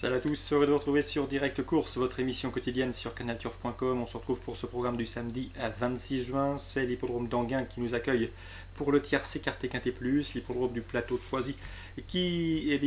Salut à tous, heureux de vous retrouver sur Direct Course, votre émission quotidienne sur canalturf.com. On se retrouve pour ce programme du samedi 26 juin. C'est l'hippodrome d'Anguin qui nous accueille pour le tiercé écarté Quintet Plus, l'hippodrome du plateau de Soisy qui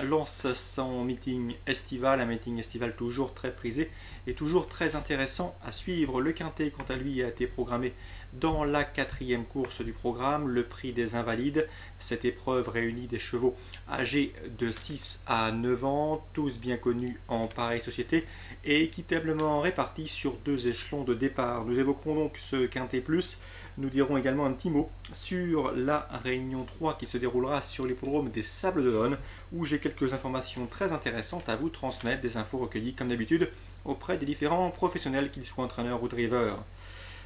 lance son meeting estival, un meeting estival toujours très prisé et toujours très intéressant à suivre. Le Quintet, quant à lui, a été programmé dans la quatrième course du programme, le prix des Invalides. Cette épreuve réunit des chevaux âgés de 6 à 9 ans, tous bien connus en pareille société et équitablement répartis sur deux échelons de départ. Nous évoquerons donc ce Quintet Plus. Nous dirons également un petit mot sur la Réunion 3 qui se déroulera sur l'hippodrome des Sables d'Olonne, où j'ai quelques informations très intéressantes à vous transmettre, des infos recueillies comme d'habitude auprès des différents professionnels, qu'ils soient entraîneurs ou drivers.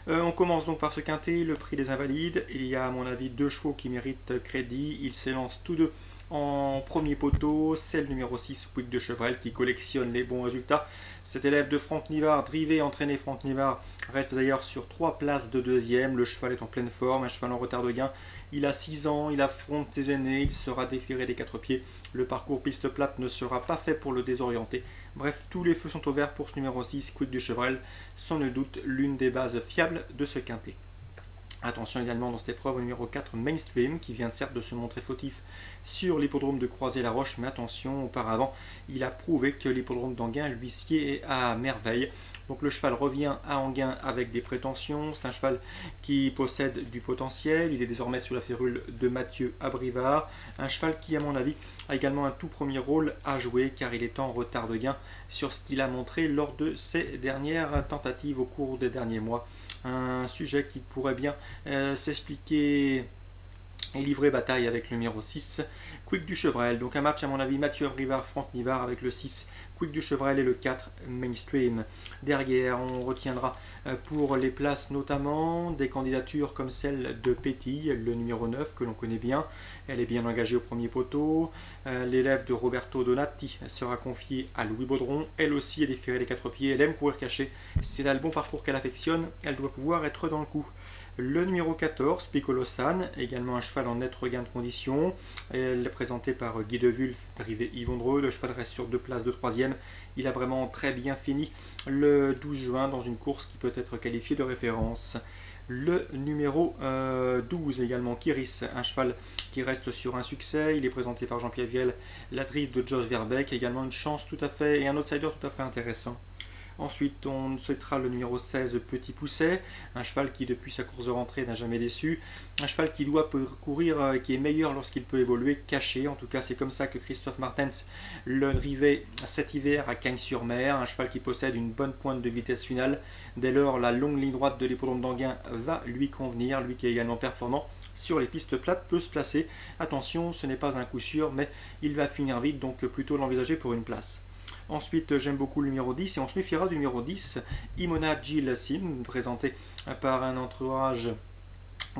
On commence donc par ce Quintet, le prix des Invalides. Il y a à mon avis deux chevaux qui méritent crédit. Ils s'élancent tous deux en premier poteau. C'est le numéro 6, Puig de Chevrel, qui collectionne les bons résultats. Cet élève de Franck Nivard, drivé, entraîné Franck Nivard, reste d'ailleurs sur 3 places de deuxième. Le cheval est en pleine forme, un cheval en retard de gain. Il a 6 ans, il affronte ses aînés, il sera déféré des 4 pieds. Le parcours piste plate ne sera pas fait pour le désorienter. Bref, tous les feux sont au vert pour ce numéro 6, Puig de Chevrel, sans nul doute l'une des bases fiables de ce Quintet. Attention également dans cette épreuve au numéro 4, Mainstream, qui vient certes de se montrer fautif sur l'hippodrome de Croisé-la-Roche, mais attention, auparavant, il a prouvé que l'hippodrome d'Anguin lui sied à merveille. Donc le cheval revient à Anguin avec des prétentions, c'est un cheval qui possède du potentiel, il est désormais sous la férule de Mathieu Abrivard, un cheval qui à mon avis a également un tout premier rôle à jouer car il est en retard de gain sur ce qu'il a montré lors de ses dernières tentatives au cours des derniers mois. Un sujet qui pourrait bien s'expliquer et livrer bataille avec le numéro 6, Puig du Chevrel. Donc un match à mon avis Mathieu Abrivard, Franck Nivard avec le 6, Puig du Chevrel et le 4, Mainstream. Derrière, on retiendra pour les places notamment des candidatures comme celle de Pétille, le numéro 9 que l'on connaît bien. Elle est bien engagée au premier poteau. L'élève de Roberto Donati sera confiée à Louis Baudron. Elle aussi est déférée des 4 pieds. Elle aime courir caché. Si elle a le bon parcours qu'elle affectionne, elle doit pouvoir être dans le coup. Le numéro 14, Piccolo San, également un cheval en net regain de condition. Elle est présentée par Guy de Wulf, drivé Yvon Dreux. Le cheval reste sur 2 places de 3e. Il a vraiment très bien fini le 12 juin dans une course qui peut être qualifiée de référence. Le numéro 12 également, Kiris, un cheval qui reste sur un succès. Il est présenté par Jean-Pierre Viel, la drive de Jos Verbeek. Également une chance tout à fait et un outsider tout à fait intéressant. Ensuite, on citera le numéro 16, Petit Pousset, un cheval qui, depuis sa course de rentrée, n'a jamais déçu. Un cheval qui doit courir, qui est meilleur lorsqu'il peut évoluer caché. En tout cas, c'est comme ça que Christophe Martens le drivait cet hiver à Cagnes-sur-Mer. Un cheval qui possède une bonne pointe de vitesse finale. Dès lors, la longue ligne droite de l'hippodrome d'Anguin va lui convenir. Lui qui est également performant sur les pistes plates peut se placer. Attention, ce n'est pas un coup sûr, mais il va finir vite, donc plutôt l'envisager pour une place. Ensuite, j'aime beaucoup le numéro 10 et on se méfiera du numéro 10, Imona Gilles Sim, présenté par un entourage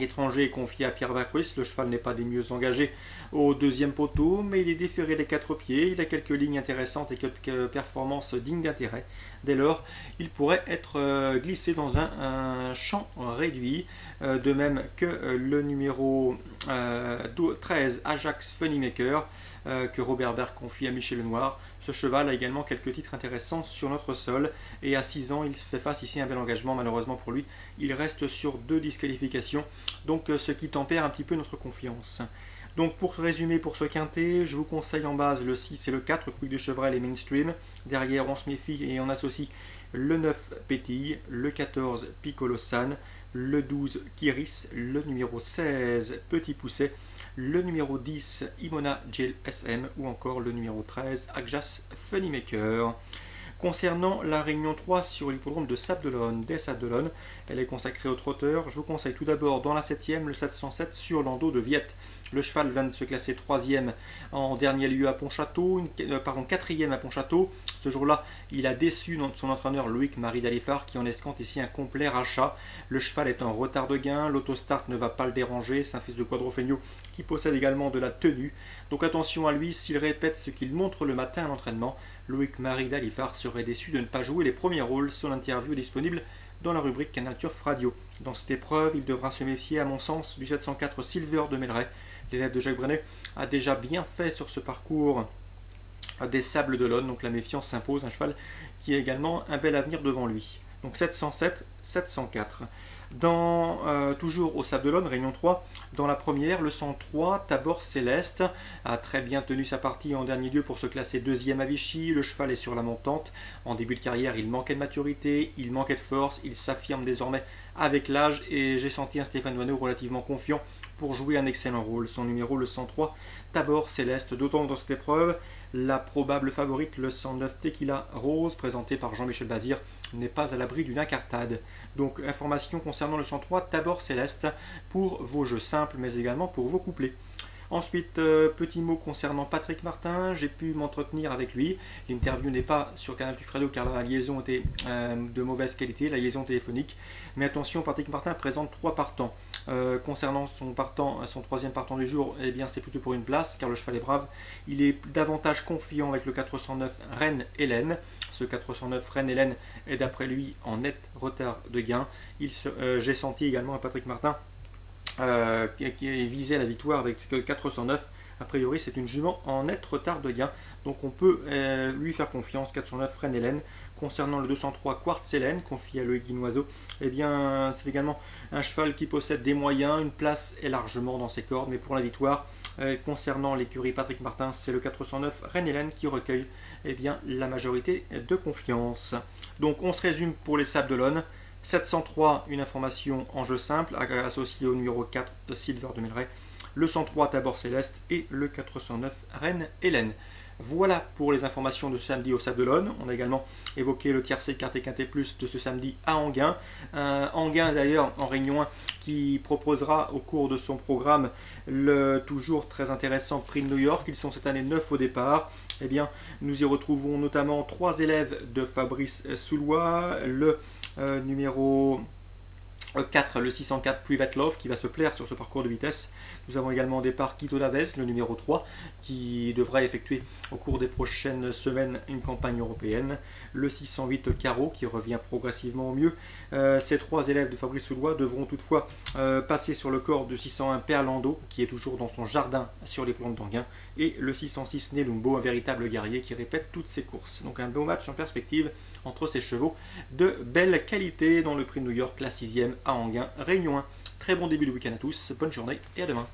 étranger confié à Pierre Vacruis. Le cheval n'est pas des mieux engagés au deuxième poteau, mais il est déféré des 4 pieds. Il a quelques lignes intéressantes et quelques performances dignes d'intérêt. Dès lors, il pourrait être glissé dans un champ réduit, de même que le numéro 13, Ajax Funnymaker, que Robert Berg confie à Michel Lenoir. Ce cheval a également quelques titres intéressants sur notre sol et à 6 ans il fait face ici à un bel engagement. Malheureusement pour lui, il reste sur 2 disqualifications, donc ce qui tempère un petit peu notre confiance. Donc pour résumer pour ce Quintet, je vous conseille en base le 6 et le 4, Puig de Chevrel et Mainstream. Derrière on se méfie et on associe le 9 Pétille, le 14 Piccolo San, le 12 Kiris, le numéro 16 Petit Pousset, le numéro 10 Imona Gel SM ou encore le numéro 13 Ajax Funnymaker. Concernant la Réunion 3 sur l'hippodrome de Sables d'Olonne, des Sables d'Olonne, elle est consacrée aux trotteurs. Je vous conseille tout d'abord dans la 7e le 707 sur Lando de Viette. Le cheval vient de se classer 3e en dernier lieu à Pontchâteau, 4e à Pontchâteau. Ce jour-là, il a déçu son entraîneur Loïc-Marie Dalifard qui en escompte ici un complet rachat. Le cheval est en retard de gain, l'autostart ne va pas le déranger, c'est un fils de Quadrofegno qui possède également de la tenue. Donc attention à lui, s'il répète ce qu'il montre le matin à l'entraînement, Loïc-Marie Dalifard serait déçu de ne pas jouer les premiers rôles. Son interview est disponible dans la rubrique Canal Turf Radio. Dans cette épreuve, il devra se méfier à mon sens du 704 Silver de Melray. L'élève de Jacques Brenet a déjà bien fait sur ce parcours des Sables d'Olonne. Donc la méfiance s'impose, un cheval qui a également un bel avenir devant lui. Donc 707, 704. Toujours au Sables d'Olonne, Réunion 3, dans la première, le 103, Tabor Céleste a très bien tenu sa partie en dernier lieu pour se classer deuxième à Vichy. Le cheval est sur la montante. En début de carrière, il manquait de maturité, il manquait de force, il s'affirme désormais avec l'âge et j'ai senti un Stéphane Doisneau relativement confiant pour jouer un excellent rôle. Son numéro, le 103, Tabor Céleste, d'autant que dans cette épreuve, la probable favorite, le 109 Tequila Rose, présenté par Jean-Michel Bazir, n'est pas à l'abri d'une incartade. Donc, information concernant le 103 Tabor Céleste pour vos jeux simples, mais également pour vos couplets. Ensuite, petit mot concernant Patrick Martin, j'ai pu m'entretenir avec lui. L'interview n'est pas sur Canal Plus Radio car la liaison était de mauvaise qualité, la liaison téléphonique. Mais attention, Patrick Martin présente 3 partants. Concernant son troisième partant du jour, eh bien c'est plutôt pour une place car le cheval est brave. Il est davantage confiant avec le 409 Reine Hélène. Ce 409 Reine Hélène est d'après lui en net retard de gain. J'ai senti également à Patrick Martin qui visait la victoire avec 409. A priori, c'est une jument en net retard de gain. Donc on peut lui faire confiance. 409 Reine Hélène. Concernant le 203 Quartz Hélène, confié à Loïc Guinoiseau, eh bien c'est également un cheval qui possède des moyens. Une place est largement dans ses cordes, mais pour la victoire, concernant l'écurie Patrick Martin, c'est le 409 Reine Hélène qui recueille eh bien, la majorité de confiance. Donc on se résume pour les Sables d'Olonne. 703, une information en jeu simple, associée au numéro 4 de Silver de Milleray, le 103 Tabor Céleste et le 409 Reine Hélène. Voilà pour les informations de ce samedi au Sables d'Olonne. On a également évoqué le tiercé Quarté Quinté Plus de ce samedi à Enghien. Enghien d'ailleurs en Réunion 1 qui proposera au cours de son programme le toujours très intéressant Prix de New York. Ils sont cette année 9 au départ. Eh bien, nous y retrouvons notamment 3 élèves de Fabrice Soulois, le numéro 4, le 604 Private Love qui va se plaire sur ce parcours de vitesse. Nous avons également au départ Quito Davez, le numéro 3, qui devra effectuer au cours des prochaines semaines une campagne européenne. Le 608 Caro qui revient progressivement au mieux. Ces 3 élèves de Fabrice Soulois devront toutefois passer sur le corps de 601 Perlando qui est toujours dans son jardin sur les plantes d'Enghien. Et le 606 Nelumbo, un véritable guerrier qui répète toutes ses courses. Donc un beau match en perspective entre ces chevaux de belle qualité dans le Prix de New York, la 6e à Enghien, Réunion 1. Très bon début de week-end à tous, bonne journée et à demain.